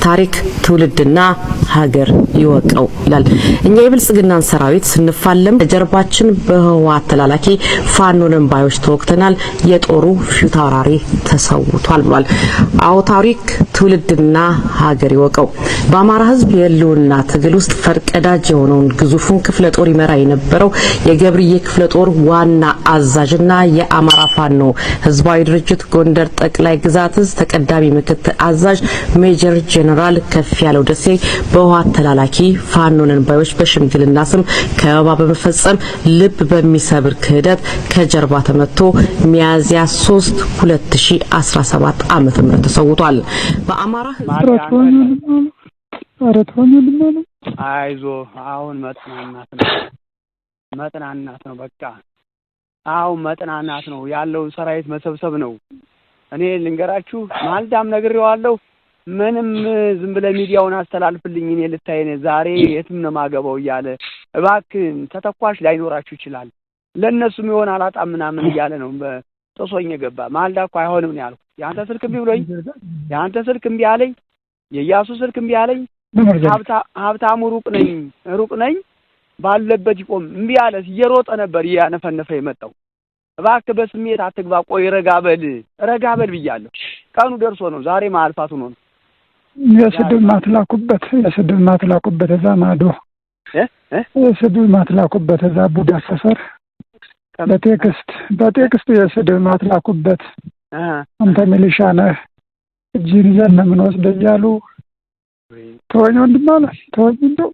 ታሪክ ትውልድና ሀገር ይወቀው ይላል። እኛ የብልጽግናን ሰራዊት ስንፋለም ጀርባችን በህወሓት ተላላኪ ፋኖንን ባዮች ተወክተናል። የጦሩ ፊት አውራሪ ተሰውቷል ብሏል። አዎ ታሪክ ትውልድና ሀገር ይወቀው። በአማራ ህዝብ የህልውና ትግል ውስጥ ፈርቀዳጅ የሆነውን ግዙፉን ክፍለ ጦር ይመራ የነበረው የገብርዬ ክፍለ ጦር ዋና አዛዥና የአማራ ፋኖ ህዝባዊ ድርጅት ጎንደር ጠቅላይ ግዛት እዝ ተቀዳሚ ምክትል አዛዥ ሜጀር ጄኔራል ከፍያለው ደሴ በህወሓት ተላላኪ ፋኖንን ባዮች በሽምግልና ስም ከበባ በመፈጸም ልብ በሚሰብር ክህደት ከጀርባ ተመቶ ሚያዝያ 3 2017 ዓመተ ምህረት ተሰውቷል። በአማራ አይዞ አሁን መጥናናት ነው በቃ አሁን መጥናናት ነው ያለው ሰራዊት መሰብሰብ ነው። እኔ ልንገራችሁ ማልዳም ነግሬዋለሁ። ምንም ዝም ብለ ሚዲያውን አስተላልፍልኝ እኔ ልታየነ ዛሬ የትም ነው ማገባው እያለ እባክን ተተኳሽ ላይኖራችሁ ይችላል ለነሱም ይሆን አላጣም ምናምን እያለ ነው በጥሶኝ ገባ። ማልዳ እኮ አይሆንም ነው ያልኩት። ያንተ ስልክ እምቢ ብሎኝ ያንተ ስልክ እምቢ አለኝ፣ የያሱ ስልክ እምቢ አለኝ። ሀብታሙ ሩቅ ነኝ ባለበት ይቆም እምቢ አለ። እየሮጠ ነበር ያነፈነፈ የመጣው። እባክህ በስሜት አትግባ፣ ቆይ ረጋበል ብያለሁ። ቀኑ ደርሶ ነው ዛሬ ማልፋቱ ነው። የስድብ ማትላኩበት እዛ ማዶ የስድብ ማትላኩበት እዛ ቡዳ ሰፈር በቴክስት የስድብ ማትላኩበት አንተ ሚሊሻ ነህ እጅን ይዘን ነው የምንወስደው እያሉ ተወኝ ወንድም አለ ተወኝ እንደው